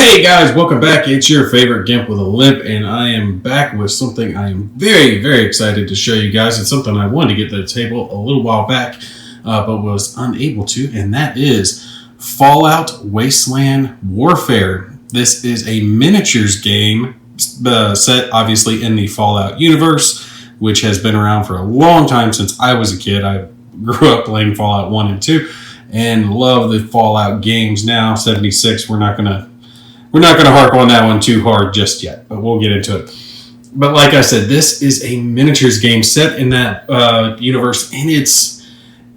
Hey guys, welcome back. It's your favorite Gimp with a Limp, and I am back with something I am very, very excited to show you guys. It's something I wanted to get to the table a little while back, but was unable to, and that is Fallout Wasteland Warfare. This is a miniatures game set, obviously, in the Fallout universe, which has been around for a long time since I was a kid. I grew up playing Fallout 1 and 2 and love the Fallout games now. 76, we're not gonna harp on that one too hard just yet, but we'll get into it. But like I said, this is a miniatures game set in that universe, and it's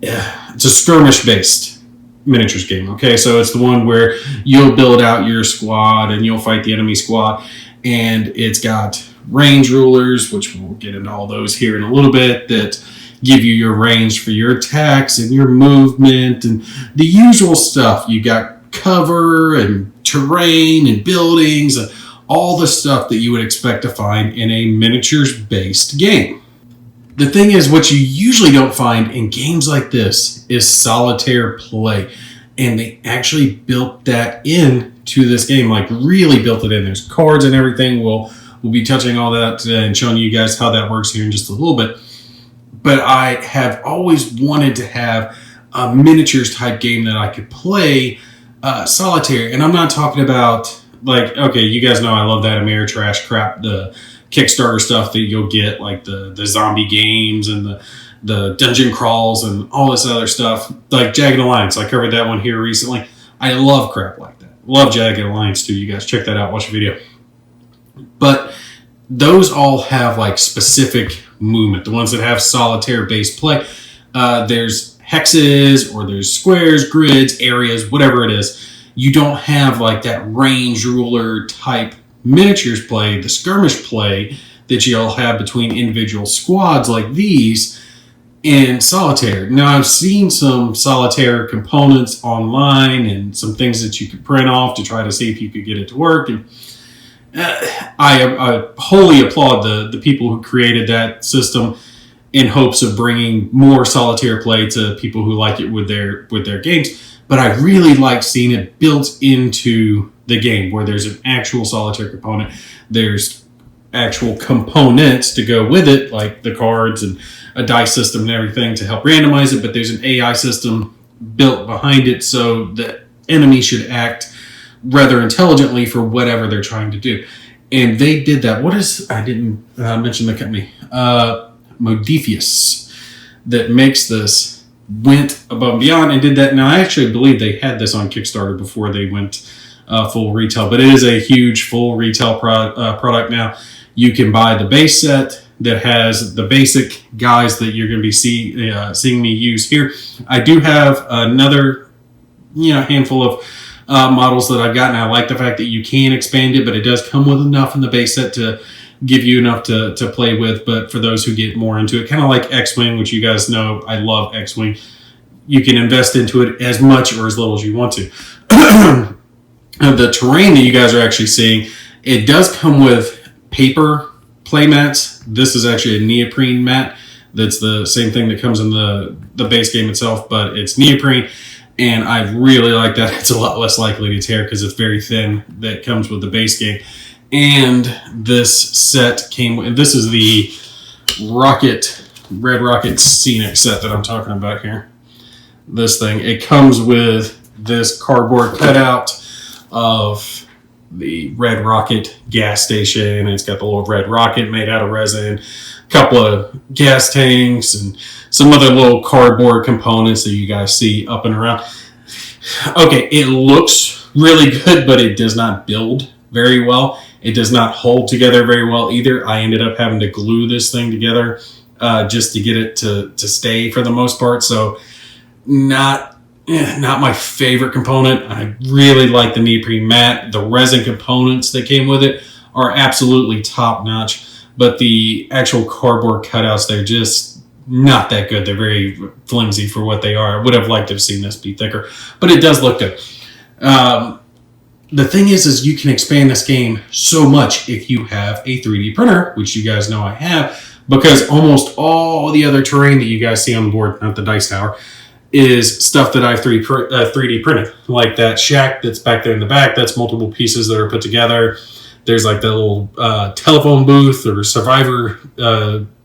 a skirmish-based miniatures game. Okay, so it's the one where you'll build out your squad and you'll fight the enemy squad, and it's got range rulers, which we'll get into all those here in a little bit, that give you your range for your attacks and your movement and the usual stuff. You got cover and terrain and buildings and all the stuff that you would expect to find in a miniatures-based game. The thing is, what you usually don't find in games like this is solitaire play, and they actually built that into this game, like really built it in. There's cards and everything. We'll be touching all that and showing you guys how that works here in just a little bit. But I have always wanted to have a miniatures type game that I could play solitaire. And I'm not talking about, like, okay, you guys know I love that Ameritrash crap, the Kickstarter stuff that you'll get, like the zombie games and the dungeon crawls and all this other stuff, like Jagged Alliance. I covered that one here recently. I love crap like that. Love Jagged Alliance too. You guys check that out. Watch the video. But those all have like specific movement. The ones that have solitaire based play, there's hexes or there's squares, grids, areas, whatever it is. You don't have like that range ruler type miniatures play, the skirmish play that you'll have between individual squads like these in solitaire. Now, I've seen some solitaire components online and some things that you could print off to try to see if you could get it to work. And I wholly applaud the people who created that system in hopes of bringing more solitaire play to people who like it with their games. But I really like seeing it built into the game, where there's an actual solitaire component. There's actual components to go with it, like the cards and a dice system and everything to help randomize it. But there's an AI system built behind it so the enemy should act rather intelligently for whatever they're trying to do. And they did that. I didn't mention the company. Modifius, that makes this, went above and beyond and did that. Now, I actually believe they had this on Kickstarter before they went full retail, but it is a huge full retail product now. You can buy the base set that has the basic guys that you're going to be seeing me use here. I do have another handful of models that I've gotten. I like the fact that you can expand it, but it does come with enough in the base set to give you enough to play with. But for those who get more into it, kind of like X-Wing, which you guys know I love X-Wing, you can invest into it as much or as little as you want to. The terrain that you guys are actually seeing, it does come with paper play mats. This is actually a neoprene mat. That's the same thing that comes in the base game itself, but it's neoprene. And I really like that. It's a lot less likely to tear because it's very thin. That comes with the base game. And this set came with, this is the Red Rocket Scenic set that I'm talking about here. This thing, it comes with this cardboard cutout of the Red Rocket gas station. And it's got the little red rocket made out of resin, a couple of gas tanks, and some other little cardboard components that you guys see up and around. Okay, it looks really good, but it does not build very well. It does not hold together very well either. I ended up having to glue this thing together just to get it to stay for the most part. So not my favorite component. I really like the neoprene mat. The resin components that came with it are absolutely top notch, but the actual cardboard cutouts, they're just not that good. They're very flimsy for what they are. I would have liked to have seen this be thicker, but it does look good. The thing is you can expand this game so much if you have a 3D printer, which you guys know I have, because almost all the other terrain that you guys see on the board, not the dice tower, is stuff that I've 3D printed. Like that shack that's back there in the back, that's multiple pieces that are put together. There's like the little telephone booth or survivor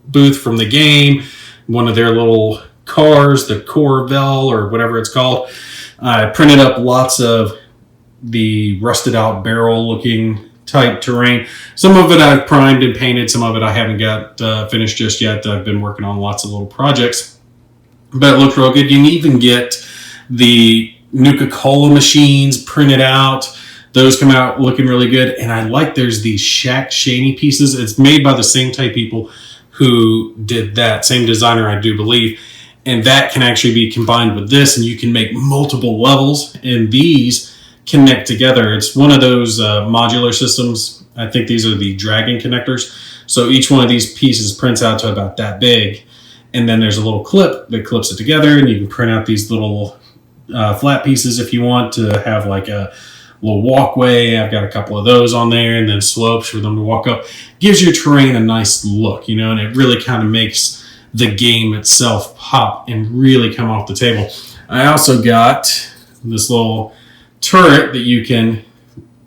booth from the game. One of their little cars, the Corvette or whatever it's called. I printed up lots of the rusted out barrel looking type terrain. Some of it I've primed and painted. Some of it I haven't got finished just yet. I've been working on lots of little projects. But it looks real good. You can even get the Nuka-Cola machines printed out. Those come out looking really good. And I like there's these Shack Shaney pieces. It's made by the same type people who did that. Same designer, I do believe. And that can actually be combined with this, and you can make multiple levels, and these connect together. It's one of those modular systems. I think these are the dragon connectors. So each one of these pieces prints out to about that big, and then there's a little clip that clips it together, and you can print out these little flat pieces if you want to have like a little walkway. I've got a couple of those on there, and then slopes for them to walk up. Gives your terrain a nice look, you know, and it really kind of makes the game itself pop and really come off the table. I also got this little turret that you can,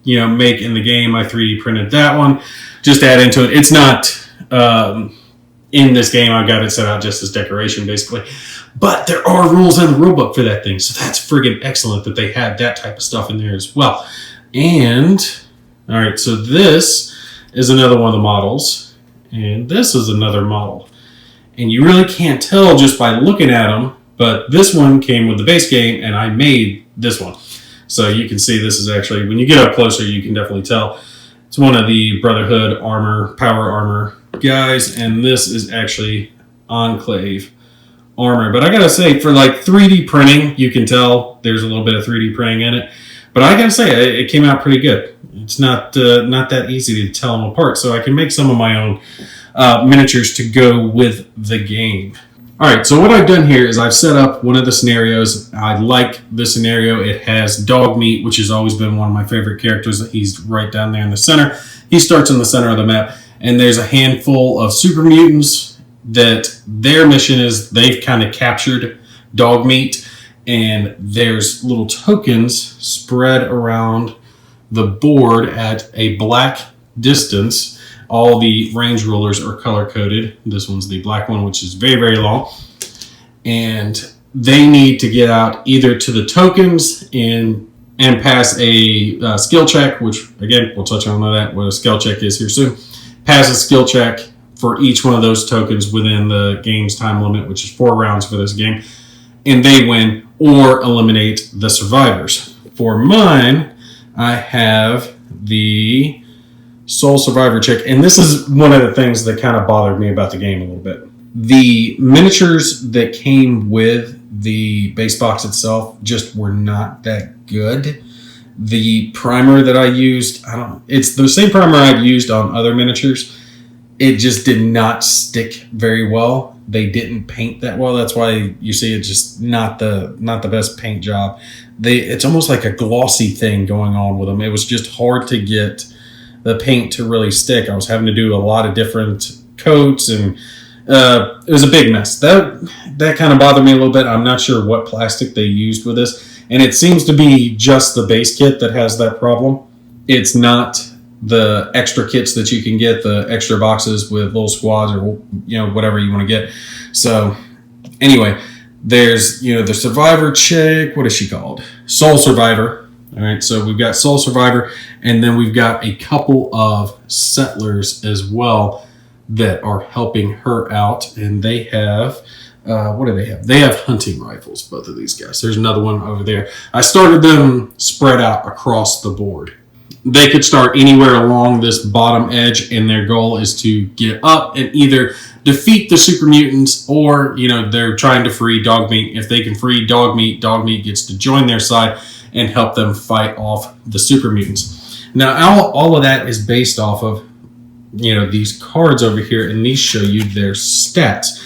you know, make in the game. I 3D printed that one, just add into it. It's not in this game. I've got it set out just as decoration, basically. But there are rules in the rulebook for that thing, so that's friggin' excellent that they have that type of stuff in there as well. And, all right, so this is another one of the models, and this is another model. And you really can't tell just by looking at them, but this one came with the base game, and I made this one. So you can see this is actually, when you get up closer, you can definitely tell. It's one of the Brotherhood armor, power armor guys, and this is actually Enclave armor. But I gotta say, for like 3D printing, you can tell there's a little bit of 3D printing in it. But I gotta say, it came out pretty good. It's not that easy to tell them apart, so I can make some of my own miniatures to go with the game. All right, so what I've done here is I've set up one of the scenarios. I like this scenario. It has Dog Meat, which has always been one of my favorite characters. He's right down there in the center. He starts in the center of the map, and there's a handful of super mutants that their mission is they've kind of captured Dog Meat, and there's little tokens spread around the board at a black distance. All the range rulers are color-coded. This one's the black one, which is very, very long. And they need to get out either to the tokens and pass a skill check, which, again, we'll touch on that, what a skill check is here soon. Pass a skill check for each one of those tokens within the game's time limit, which is 4 rounds for this game. And they win or eliminate the survivors. For mine, I have the Sole Survivor check, and this is one of the things that kind of bothered me about the game a little bit. The miniatures that came with the base box itself just were not that good. The primer that I used, it's the same primer I've used on other miniatures. It just did not stick very well. They didn't paint that well. That's why you see it just not the best paint job. It's almost like a glossy thing going on with them. It was just hard to get the paint to really stick. I was having to do a lot of different coats, and it was a big mess. That kind of bothered me a little bit. I'm not sure what plastic they used with this, and it seems to be just the base kit that has that problem. It's not the extra kits that you can get, the extra boxes with little squads or, you know, whatever you want to get. So anyway, there's, you know, the Survivor chick. What is she called? Soul Survivor. All right, so we've got Soul Survivor, and then we've got a couple of settlers as well that are helping her out, and they have, what do they have? They have hunting rifles, both of these guys. There's another one over there. I started them spread out across the board. They could start anywhere along this bottom edge, and their goal is to get up and either defeat the super mutants, or, you know, they're trying to free Dog Meat. If they can free Dog Meat gets to join their side and help them fight off the super mutants. Now, all of that is based off of, you know, these cards over here, and these show you their stats.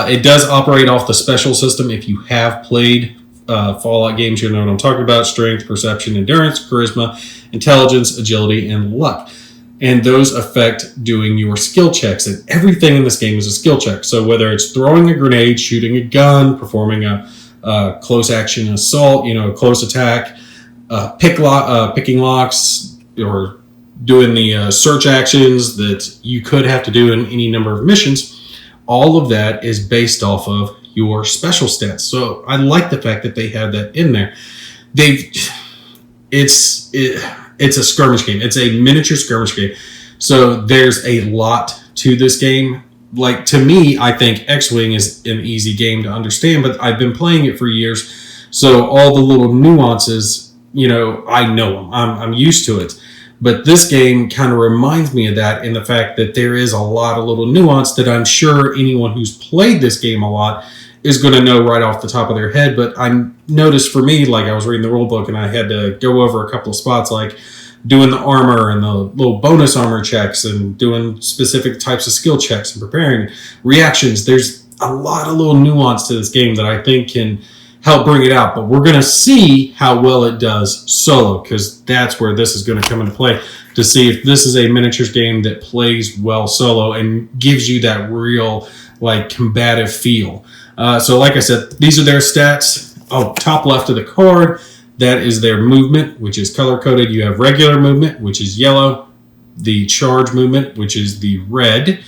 It does operate off the special system. If you have played Fallout games, you know what I'm talking about. Strength, perception, endurance, charisma, intelligence, agility, and luck. And those affect doing your skill checks. And everything in this game is a skill check. So whether it's throwing a grenade, shooting a gun, performing a close action assault, close attack, picking locks, or doing the search actions that you could have to do in any number of missions. All of that is based off of your special stats. So I like the fact that they have that in there. It's a skirmish game. It's a miniature skirmish game. So there's a lot to this game. Like, to me, I think X-Wing is an easy game to understand, but I've been playing it for years. So all the little nuances, I know them. I'm used to it. But this game kind of reminds me of that in the fact that there is a lot of little nuance that I'm sure anyone who's played this game a lot is going to know right off the top of their head. But I noticed for me, like I was reading the rule book and I had to go over a couple of spots, like doing the armor and the little bonus armor checks and doing specific types of skill checks and preparing reactions. There's a lot of little nuance to this game that I think can help bring it out. But we're going to see how well it does solo, because that's where this is going to come into play, to see if this is a miniatures game that plays well solo and gives you that real combative feel. So like I said, these are their stats. Top left of the card, that is their movement, which is color-coded. You have regular movement, which is yellow, the charge movement, which is the red,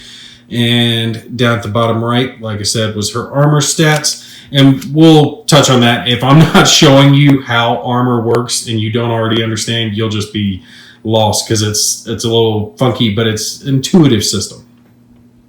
and down at the bottom right, like I said, was her armor stats. And we'll touch on that. If I'm not showing you how armor works and you don't already understand, you'll just be lost, because it's a little funky, but it's an intuitive system.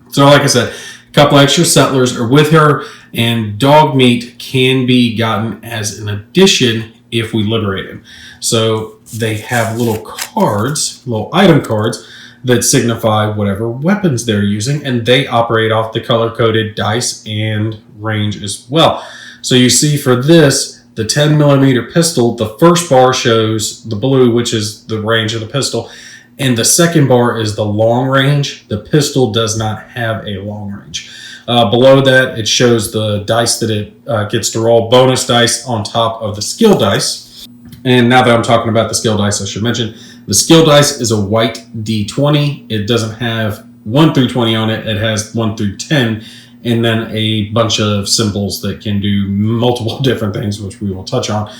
So like I said, a couple extra settlers are with her, and dog meat can be gotten as an addition if we liberate him. So they have little cards, little item cards, that signify whatever weapons they're using, and they operate off the color-coded dice and range as well. So you see for this, the 10mm pistol, the first bar shows the blue, which is the range of the pistol, and the second bar is the long range. The pistol does not have a long range. Below that, it shows the dice that it gets to roll, bonus dice on top of the skill dice. And now that I'm talking about the skill dice, I should mention, the skill dice is a white D20. It doesn't have 1 through 20 on it. It has 1 through 10, and then a bunch of symbols that can do multiple different things, which we will touch on.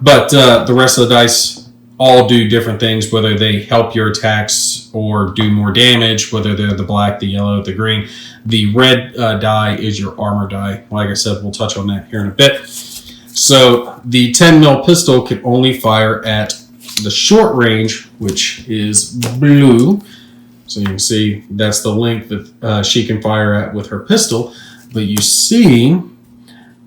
But the rest of the dice all do different things, whether they help your attacks or do more damage, whether they're the black, the yellow, the green. The red die is your armor die. Like I said, we'll touch on that here in a bit. So the 10mm pistol can only fire at the short range, which is blue. So you can see that's the length that she can fire at with her pistol. But you see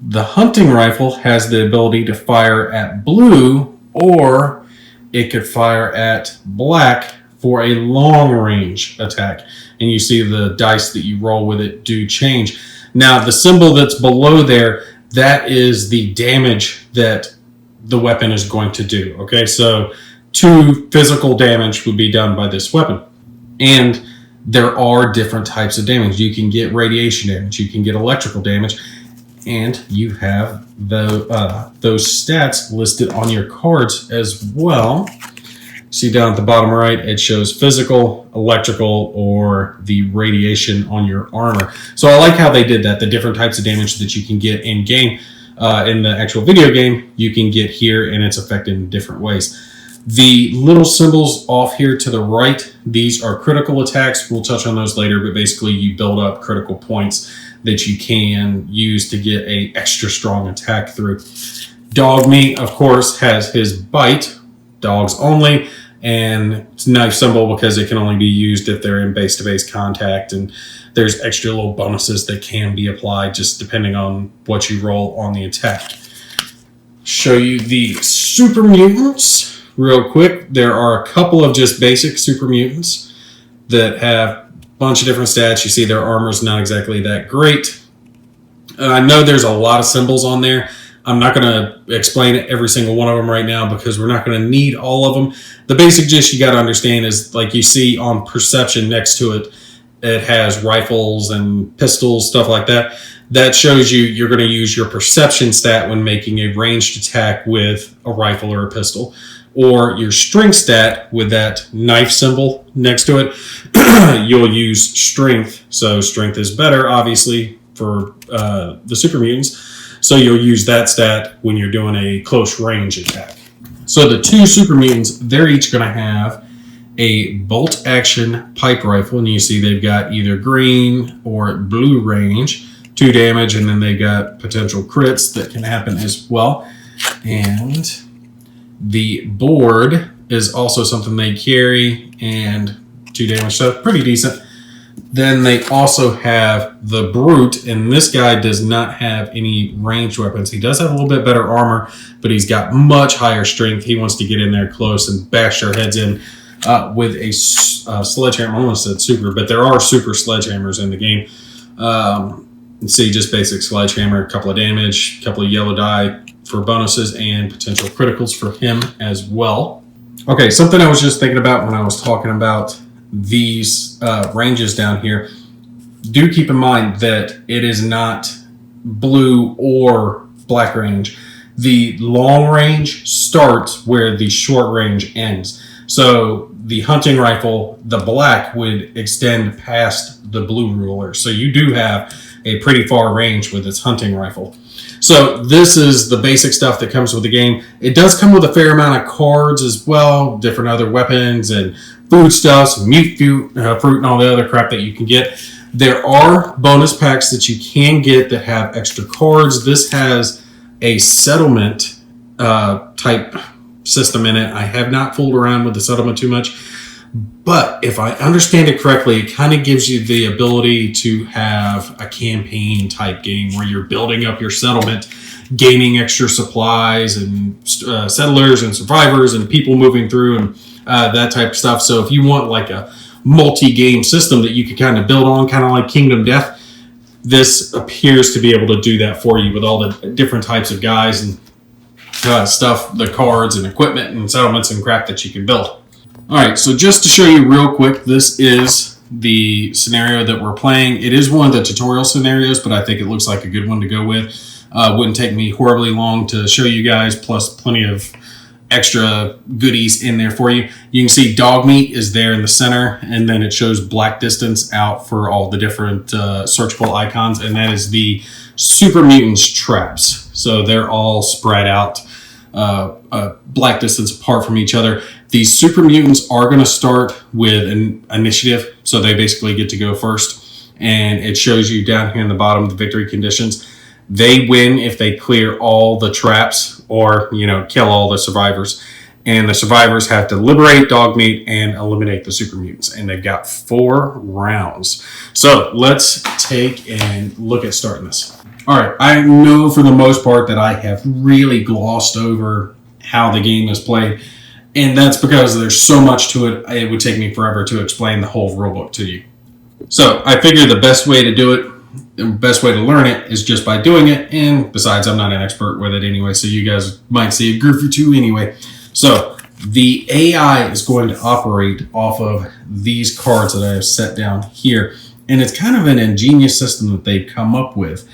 the hunting rifle has the ability to fire at blue, or it could fire at black for a long range attack. And you see the dice that you roll with it do change. Now the symbol that's below there, that is the damage that the weapon is going to do. Okay, so 2 physical damage would be done by this weapon. And there are different types of damage. You can get radiation damage, you can get electrical damage, and you have those stats listed on your cards as well. See down at the bottom right, it shows physical, electrical, or the radiation on your armor. So I like how they did that. The different types of damage that you can get in game, in the actual video game, you can get here, and it's affected in different ways. The little symbols off here to the right, these are critical attacks. We'll touch on those later, but basically you build up critical points that you can use to get a extra strong attack through. Dog meat, of course, has his bite, dogs only, and it's a knife symbol because it can only be used if they're in base-to-base contact, and there's extra little bonuses that can be applied just depending on what you roll on the attack. Show you the super mutants real quick. There are a couple of just basic super mutants that have a bunch of different stats. You see their armor's not exactly that great. I know there's a lot of symbols on there. I'm not going to explain every single one of them right now because we're not going to need all of them. The basic gist you got to understand is, like you see on perception next to it, it has rifles and pistols, stuff like that. That shows you you're going to use your perception stat when making a ranged attack with a rifle or a pistol. Or your strength stat with that knife symbol next to it, you'll use strength. So strength is better, obviously, for the super mutants. So you'll use that stat when you're doing a close range attack. So the 2 super mutants, they're each going to have a bolt action pipe rifle, and you see they've got either green or blue range, 2 damage, and then they've got potential crits that can happen as well. And the board is also something they carry, and 2 damage, so pretty decent. Then they also have the Brute, and this guy does not have any ranged weapons. He does have a little bit better armor, but he's got much higher strength. He wants to get in there close and bash their heads in with a sledgehammer. I almost said super, but there are super sledgehammers in the game. See, just basic sledgehammer, a couple of damage, a couple of yellow die for bonuses, and potential criticals for him as well. Okay, something I was just thinking about when I was talking about these ranges down here. Do keep in mind that it is not blue or black range. The long range starts where the short range ends. So the hunting rifle, the black, would extend past the blue ruler. So you do have a pretty far range with its hunting rifle. So this is the basic stuff that comes with the game. It does come with a fair amount of cards as well, different other weapons and foodstuffs, mutant fruit, and all the other crap that you can get. There are bonus packs that you can get that have extra cards. This has a settlement type system in it. I have not fooled around with the settlement too much, but if I understand it correctly, it kind of gives you the ability to have a campaign type game where you're building up your settlement, gaining extra supplies and settlers and survivors and people moving through and that type of stuff. So if you want like a multi-game system that you could kind of build on, kind of like Kingdom Death, this appears to be able to do that for you with all the different types of guys and stuff, the cards and equipment and settlements and crap that you can build. All right, so just to show you real quick, this is the scenario that we're playing. It is one of the tutorial scenarios, but I think it looks like a good one to go with. Wouldn't take me horribly long to show you guys, plus plenty of extra goodies in there for you. You can see dog meat is there in the center, and then it shows black distance out for all the different searchable icons, and that is the super mutants traps. So they're all spread out black distance apart from each other. These super mutants are going to start with an initiative, so they basically get to go first, and it shows you down here in the bottom the victory conditions. They win if they clear all the traps or, kill all the survivors. And the survivors have to liberate Dogmeat and eliminate the super mutants. And they've got 4 rounds. So let's take and look at starting this. All right, I know for the most part that I have really glossed over how the game is played. And that's because there's so much to it, it would take me forever to explain the whole rulebook to you. So I figured the best way to do it, the best way to learn it is just by doing it, and besides, I'm not an expert with it anyway, so you guys might see a goof or two anyway. So the AI is going to operate off of these cards that I have set down here, and it's kind of an ingenious system that they've come up with.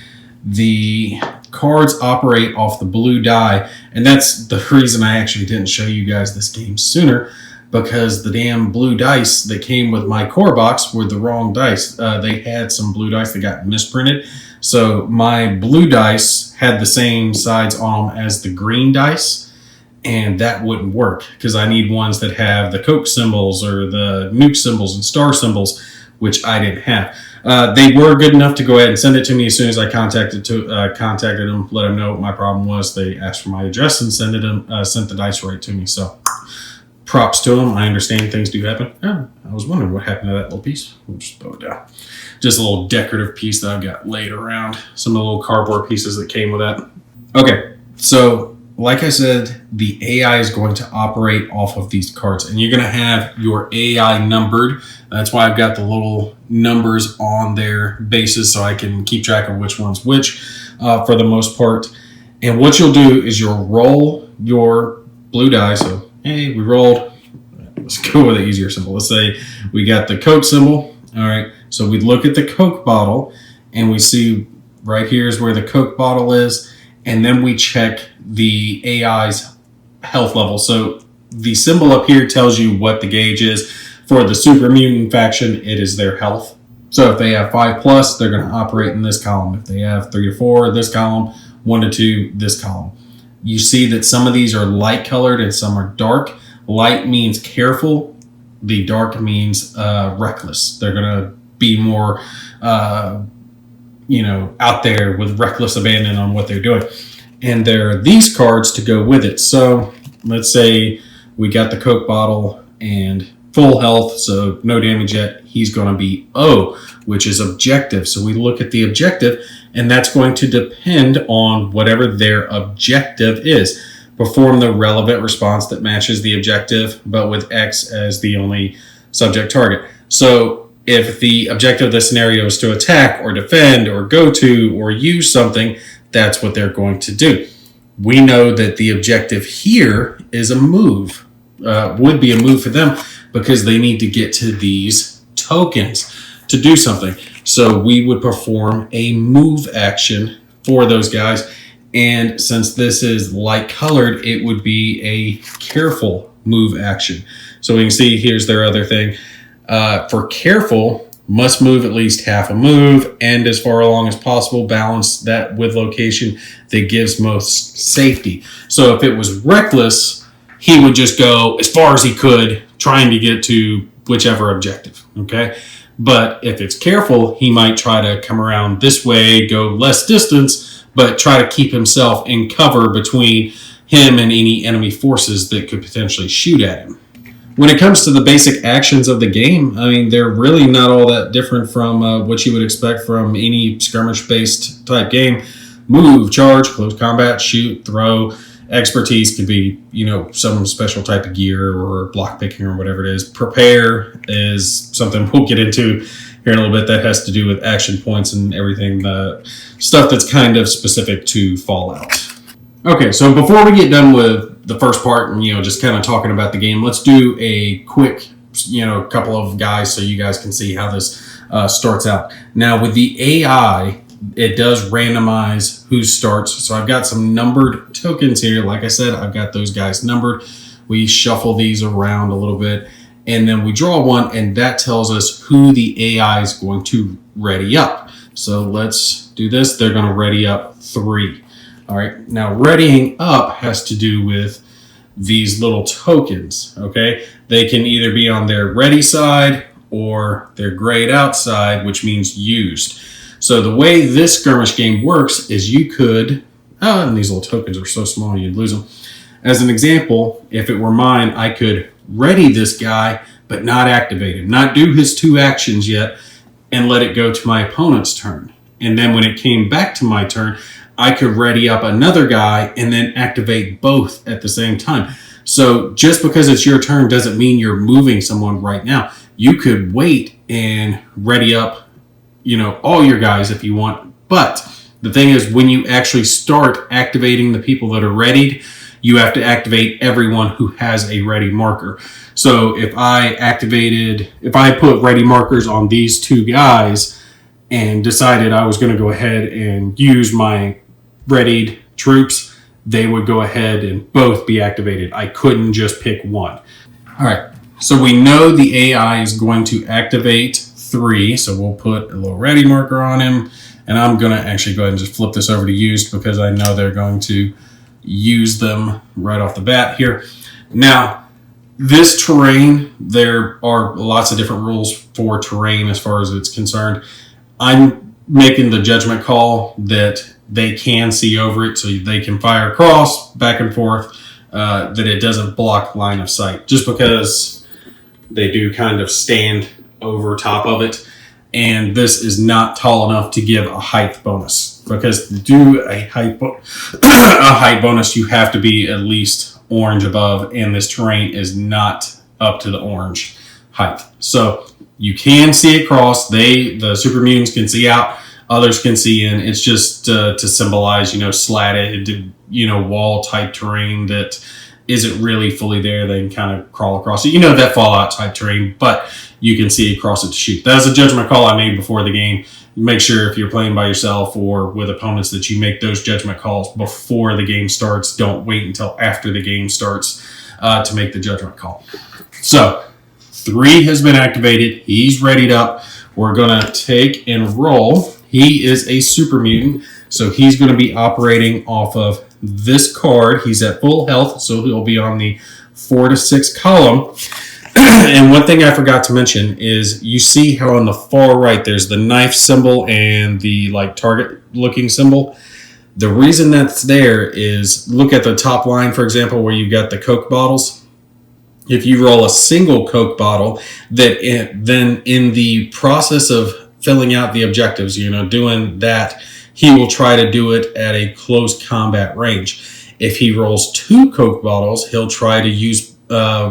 The cards operate off the blue die, and that's the reason I actually didn't show you guys this game sooner, because the damn blue dice that came with my core box were the wrong dice. They had some blue dice that got misprinted. So my blue dice had the same sides on them as the green dice, and that wouldn't work because I need ones that have the Coke symbols or the nuke symbols and star symbols, which I didn't have. They were good enough to go ahead and send it to me as soon as I contacted them, let them know what my problem was. They asked for my address and sent the dice right to me. So props to them. I understand things do happen. Oh, I was wondering what happened to that little piece. We'll just throw it down. Just a little decorative piece that I've got laid around. Some of the little cardboard pieces that came with that. Okay, so like I said, the AI is going to operate off of these cards, and you're going to have your AI numbered. That's why I've got the little numbers on their bases so I can keep track of which one's which for the most part. And what you'll do is you'll roll your blue die. So, hey, we rolled. Let's go with an easier symbol. Let's say we got the Coke symbol. All right, so we look at the Coke bottle, and we see right here is where the Coke bottle is, and then we check the AI's health level. So the symbol up here tells you what the gauge is. For the super mutant faction, it is their health. So if they have 5+, they're going to operate in this column. If they have 3 to 4, this column, 1 to 2, this column. You see that some of these are light colored and some are dark. Light means careful. The dark means reckless. They're going to be more, out there with reckless abandon on what they're doing. And there are these cards to go with it. So let's say we got the Coke bottle and full health, so no damage yet. He's going to be O, which is objective. So we look at the objective, and that's going to depend on whatever their objective is. Perform the relevant response that matches the objective, but with X as the only subject target. So if the objective of the scenario is to attack or defend or go to or use something, that's what they're going to do. We know that the objective here is a move, would be a move for them because they need to get to these tokens to do something. So we would perform a move action for those guys. And since this is light colored, it would be a careful move action. So we can see here's their other thing. For careful, must move at least half a move and as far along as possible, balance that with location that gives most safety. So if it was reckless, he would just go as far as he could trying to get to whichever objective, okay? But if it's careful, he might try to come around this way, go less distance, but try to keep himself in cover between him and any enemy forces that could potentially shoot at him. When it comes to the basic actions of the game, I mean, they're really not all that different from what you would expect from any skirmish-based type game. Move, charge, close combat, shoot, throw. Expertise could be, some special type of gear or block picking or whatever it is. Prepare is something we'll get into here in a little bit that has to do with action points and everything, stuff that's kind of specific to Fallout. Okay, so before we get done with the first part and, just kind of talking about the game, let's do a quick, couple of guys so you guys can see how this starts out. Now, with the AI, it does randomize who starts. So I've got some numbered tokens here. Like I said, I've got those guys numbered. We shuffle these around a little bit, and then we draw one, and that tells us who the AI is going to ready up. So let's do this. They're going to ready up 3. All right, now readying up has to do with these little tokens, okay? They can either be on their ready side or their grayed out side, which means used. So the way this skirmish game works is you could, and these little tokens are so small you'd lose them. As an example, if it were mine, I could ready this guy, but not activate him, not do his 2 actions yet, and let it go to my opponent's turn. And then when it came back to my turn, I could ready up another guy and then activate both at the same time. So just because it's your turn doesn't mean you're moving someone right now. You could wait and ready up, all your guys if you want. But the thing is, when you actually start activating the people that are readied, you have to activate everyone who has a ready marker. So if I put ready markers on these 2 guys and decided I was going to go ahead and use my readied troops, they would go ahead and both be activated. I couldn't just pick one. All right, so we know the AI is going to activate 3, so we'll put a little ready marker on him, and I'm going to actually go ahead and just flip this over to used because I know they're going to use them right off the bat here. Now, this terrain, there are lots of different rules for terrain as far as it's concerned. I'm making the judgment call that they can see over it, so they can fire across, back and forth, that it doesn't block line of sight, just because they do kind of stand over top of it. And this is not tall enough to give a height bonus, because to do a height bonus, you have to be at least orange above, and this terrain is not up to the orange height. So you can see across. The super mutants can see out. Others can see in. It's just to symbolize, slatted, wall type terrain that isn't really fully there. They can kind of crawl across it. That Fallout type terrain, but you can see across it to shoot. That was a judgment call I made before the game. Make sure if you're playing by yourself or with opponents that you make those judgment calls before the game starts. Don't wait until after the game starts to make the judgment call. So 3 has been activated. He's readied up. We're going to take and roll. He is a super mutant, So he's going to be operating off of this card. He's at full health, so he'll be on the 4 to 6 column. And one thing I forgot to mention is you see how on the far right there's the knife symbol and the like target looking symbol. The reason that's there is look at the top line, for example, where you've got the Coke bottles. If you roll a single Coke bottle, then in the process of filling out the objectives, doing that, he will try to do it at a close combat range. If he rolls 2 Coke bottles, he'll try to use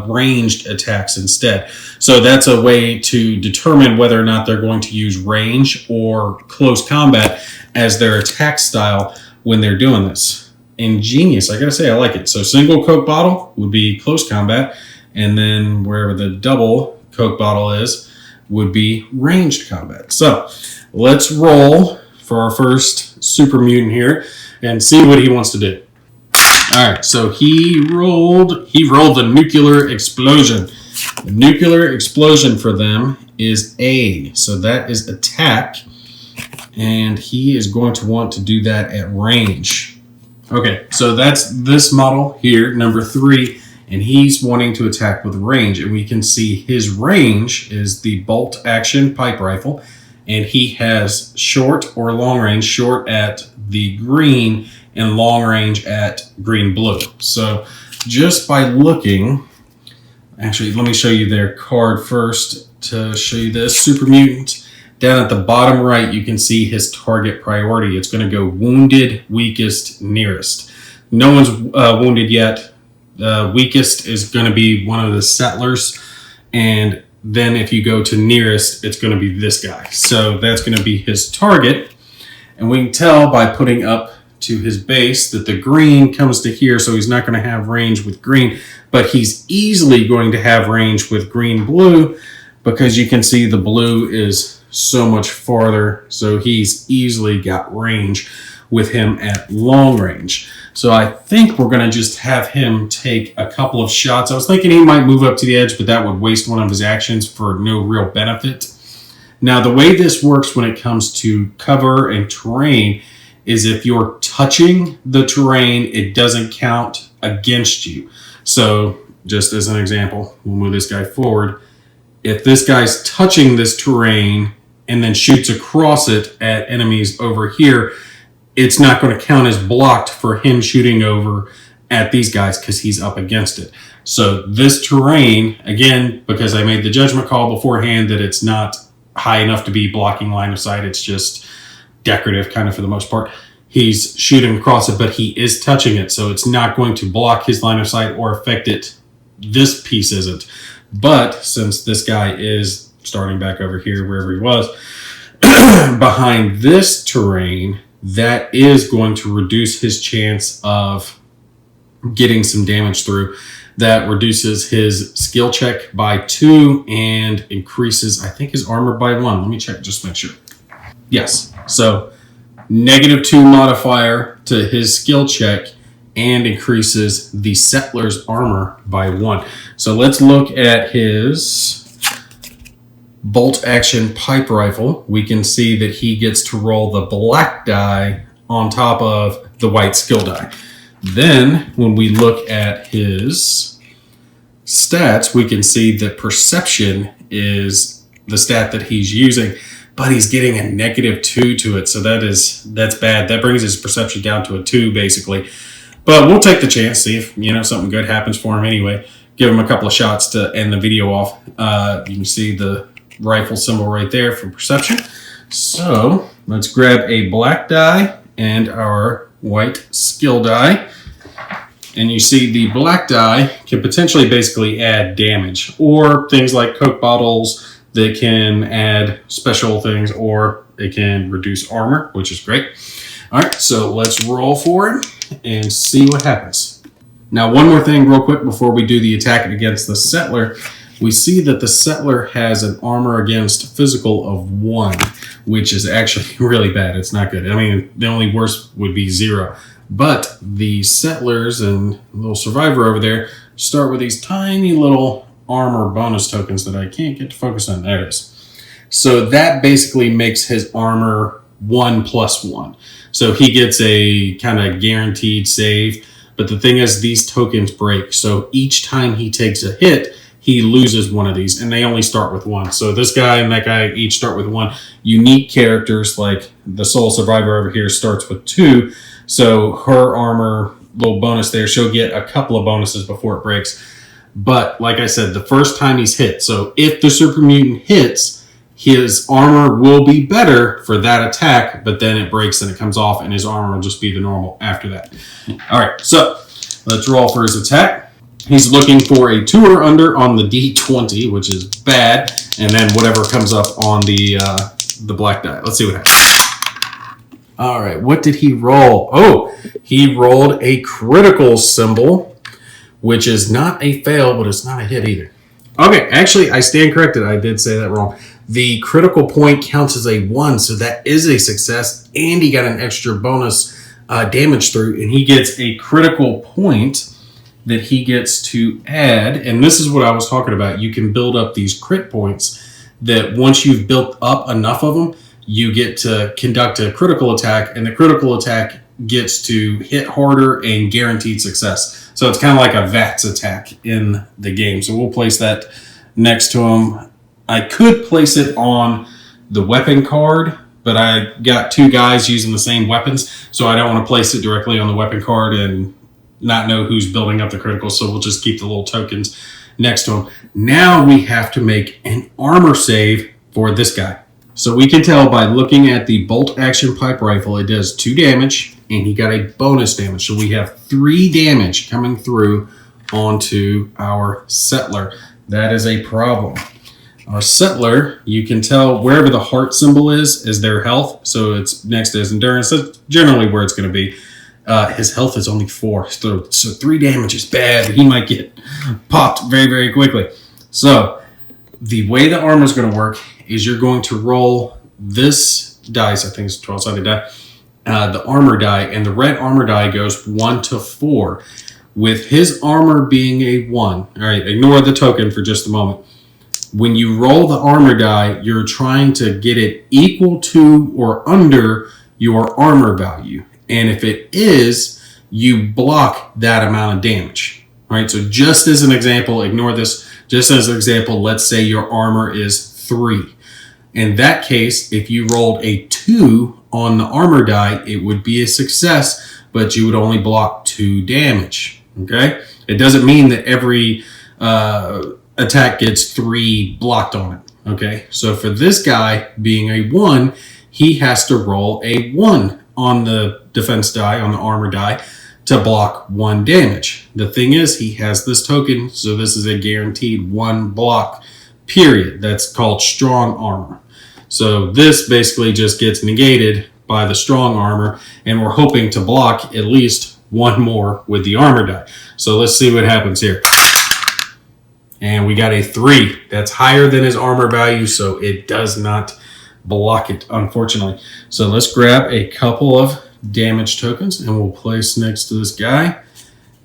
ranged attacks instead. So that's a way to determine whether or not they're going to use range or close combat as their attack style when they're doing this. Ingenious, I gotta say, I like it. So single Coke bottle would be close combat, and then wherever the double Coke bottle is would be ranged combat. So let's roll for our first super mutant here and see what he wants to do. All right, so he rolled the nuclear explosion. The nuclear explosion for them is A, so that is attack, and he is going to want to do that at range. Okay, so that's this model here, number 3, and he's wanting to attack with range, and we can see his range is the bolt action pipe rifle, and he has short or long range, short at the green and long range at green blue. So just by looking, actually let me show you their card first to show you this. Super mutant, down at the bottom right you can see his target priority. It's going to go wounded, weakest, nearest. No one's wounded yet. Weakest is going to be one of the settlers, and then if you go to nearest, it's going to be this guy. So that's going to be his target, and we can tell by putting up to his base that the green comes to here, so he's not going to have range with green, but he's easily going to have range with green blue because you can see the blue is so much farther, so he's easily got range with him at long range. So I think we're going to just have him take a couple of shots. I was thinking he might move up to the edge, but that would waste one of his actions for no real benefit. Now the way this works when it comes to cover and terrain is if you're touching the terrain, it doesn't count against you. So just as an example, we'll move this guy forward. If this guy's touching this terrain and then shoots across it at enemies over here, it's not going to count as blocked for him shooting over at these guys because he's up against it. So this terrain, again, because I made the judgment call beforehand that it's not high enough to be blocking line of sight, it's just decorative kind of for the most part. He's shooting across it, but he is touching it, so it's not going to block his line of sight or affect it. This piece isn't. But since this guy is starting back over here wherever he was, behind this terrain, that is going to reduce his chance of getting some damage through. That reduces his skill check by 2 and increases, I think, his armor by 1. Let me check, just make sure. Yes, so -2 modifier to his skill check and increases the settler's armor by 1. So let's look at his bolt action pipe rifle. We can see that he gets to roll the black die on top of the white skill die. Then when we look at his stats, we can see that perception is the stat that he's using, but he's getting a -2 to it, so that's bad. That brings his perception down to a 2 basically. But we'll take the chance, see if something good happens for him anyway. Give him a couple of shots to end the video off. You can see the rifle symbol right there for perception. So let's grab a black die and our white skill die. And you see the black die can potentially basically add damage, or things like Coke bottles that can add special things, or it can reduce armor, which is great. All right, so let's roll for it and see what happens. Now, one more thing real quick before we do the attack against the settler. We see that the settler has an armor against physical of 1, which is actually really bad. It's not good. I mean, the only worst would be 0. But the settlers and little survivor over there start with these tiny little armor bonus tokens that I can't get to focus on. There it is. So that basically makes his armor 1+1. So he gets a kind of guaranteed save. But the thing is, these tokens break. So each time he takes a hit, he loses one of these, and they only start with one. So this guy and that guy each start with one. Unique characters like the Soul Survivor over here starts with 2. So her armor, little bonus there, she'll get a couple of bonuses before it breaks. But like I said, the first time he's hit. So if the super mutant hits, his armor will be better for that attack, but then it breaks and it comes off, and his armor will just be the normal after that. All right, so let's roll for his attack. He's looking for a 2 or under on the D20, which is bad, and then whatever comes up on the black die. Let's see what happens. All right, what did he roll? Oh, he rolled a critical symbol, which is not a fail, but it's not a hit either. Okay, actually, I stand corrected. I did say that wrong. The critical point counts as a 1, so that is a success, and he got an extra bonus damage through, and he gets a critical point that he gets to add, and this is what I was talking about. You can build up these crit points that once you've built up enough of them, you get to conduct a critical attack, and the critical attack gets to hit harder and guaranteed success. So it's kind of like a VATS attack in the game. So we'll place that next to him. I could place it on the weapon card, but I got 2 guys using the same weapons, so I don't want to place it directly on the weapon card and not know who's building up the critical, so we'll just keep the little tokens next to him. Now we have to make an armor save for this guy. So we can tell by looking at the bolt action pipe rifle, it does 2 damage, and he got a bonus damage. So we have 3 damage coming through onto our settler. That is a problem. Our settler, you can tell wherever the heart symbol is their health. So it's next to his endurance. That's generally where it's going to be. His health is only 4, so 3 damage is bad. He might get popped very, very quickly. So the way the armor is going to work is you're going to roll this dice. I think it's a 12-sided die. The armor die, and the red armor die goes 1 to 4. With his armor being a 1, all right, ignore the token for just a moment. When you roll the armor die, you're trying to get it equal to or under your armor value. And if it is, you block that amount of damage. All right, so just as an example, ignore this. Just as an example, let's say your armor is 3. In that case, if you rolled a 2 on the armor die, it would be a success, but you would only block 2 damage. Okay? It doesn't mean that every attack gets 3 blocked on it. Okay? So for this guy being a 1, he has to roll a 1 on the defense die, on the armor die, to block 1 damage. The thing is, he has this token, so this is a guaranteed 1 block, period. That's called strong armor. So this basically just gets negated by the strong armor, and we're hoping to block at least 1 more with the armor die. So let's see what happens here. And we got a 3. That's higher than his armor value, so it does not block it, unfortunately. So let's grab a couple of damage tokens and we'll place next to this guy,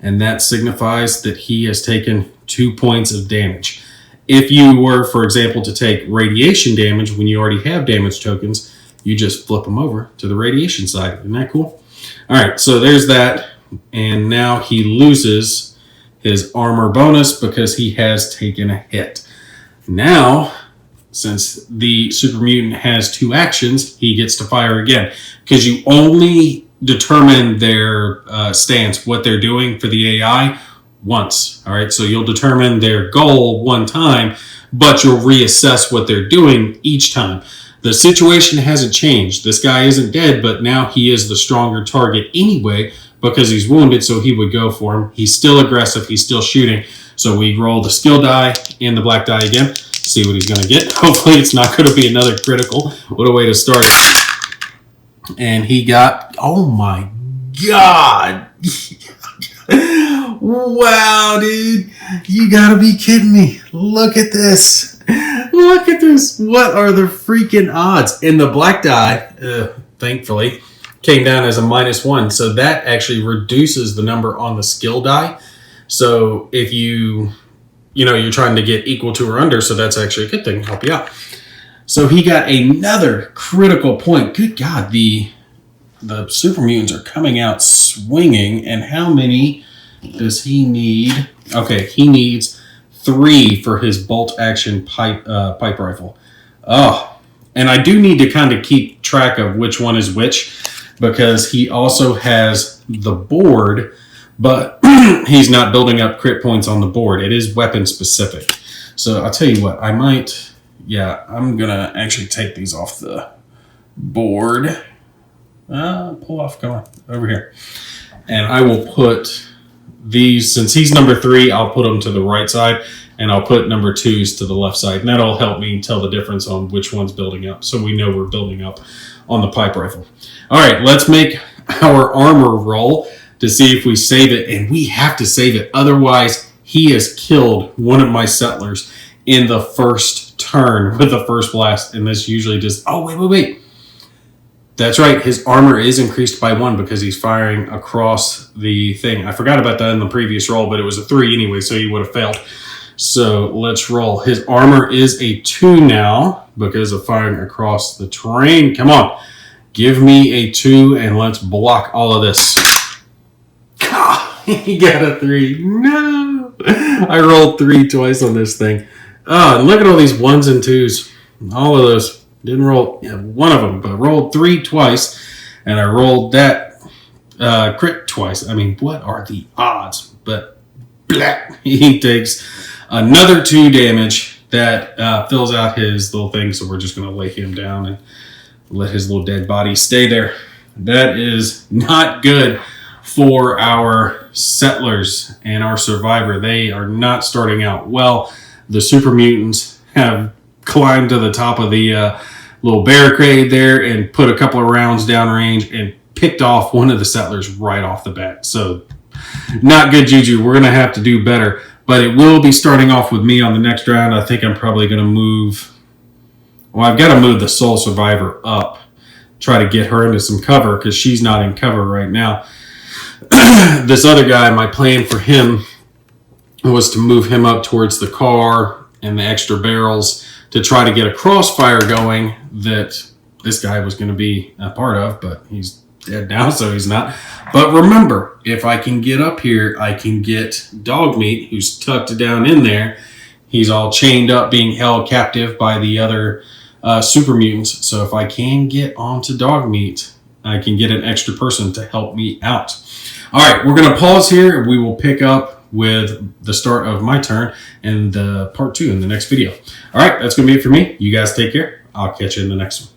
and that signifies that he has taken 2 points of damage. If you were, for example, to take radiation damage when you already have damage tokens, you just flip them over to the radiation side. Isn't that cool? All right, so there's that, and now he loses his armor bonus because he has taken a hit. Now, since the super mutant has 2 actions, he gets to fire again, because you only determine their stance, what they're doing for the AI, once. All right, so you'll determine their goal 1 time, but you'll reassess what they're doing each time. The situation hasn't changed. This guy isn't dead, but now he is the stronger target anyway because he's wounded, so he would go for him. He's still aggressive. He's still shooting. So we roll the skill die and the black die again. See what he's going to get. Hopefully it's not going to be another critical. What a way to start it. And he got, oh my God. Wow, dude. You got to be kidding me. Look at this. Look at this. What are the freaking odds? And the black die, thankfully, came down as a -1. So that actually reduces the number on the skill die. So if you're trying to get equal to or under, so that's actually a good thing. Help you out. So he got another critical point. Good God, the super mutants are coming out swinging. And how many does he need? Okay, he needs 3 for his bolt action pipe rifle. Oh, and I do need to kind of keep track of which one is which, because he also has the board, but he's not building up crit points on the board. It is weapon specific. So I'll tell you what, I'm going to actually take these off the board. Pull off, come on, over here. And I will put these, since he's number 3, I'll put them to the right side, and I'll put number 2s to the left side. And that'll help me tell the difference on which one's building up, so we know we're building up on the pipe rifle. All right, let's make our armor roll to see if we save it, and we have to save it. Otherwise, he has killed one of my settlers in the first turn with the first blast, and this usually just, oh, wait. That's right, his armor is increased by 1 because he's firing across the thing. I forgot about that in the previous roll, but it was a 3 anyway, so he would have failed. So let's roll. His armor is a 2 now because of firing across the terrain. Come on, give me a 2 and let's block all of this. He got a 3. No, I rolled 3 twice on this thing. Oh, and look at all these 1s and 2s. All of those. Didn't roll one of them, but rolled 3 twice, and I rolled that crit twice. I mean, what are the odds? But blah, he takes another 2 damage that fills out his little thing, so we're just going to lay him down and let his little dead body stay there. That is not good for our settlers and our survivor. They are not starting out well. The super mutants have climbed to the top of the little barricade there and put a couple of rounds downrange and picked off one of the settlers right off the bat. So not good juju. We're going to have to do better, but it will be starting off with me on the next round. I think I'm probably going to move. Well, I've got to move the sole survivor up, try to get her into some cover because she's not in cover right now. This other guy, my plan for him was to move him up towards the car and the extra barrels to try to get a crossfire going that this guy was going to be a part of, but he's dead now, so he's not. But remember, if I can get up here, I can get Dogmeat, who's tucked down in there. He's all chained up, being held captive by the other super mutants. So if I can get onto Dogmeat, I can get an extra person to help me out. All right, we're going to pause here, and we will pick up with the start of my turn and part 2 in the next video. All right, that's going to be it for me. You guys take care. I'll catch you in the next one.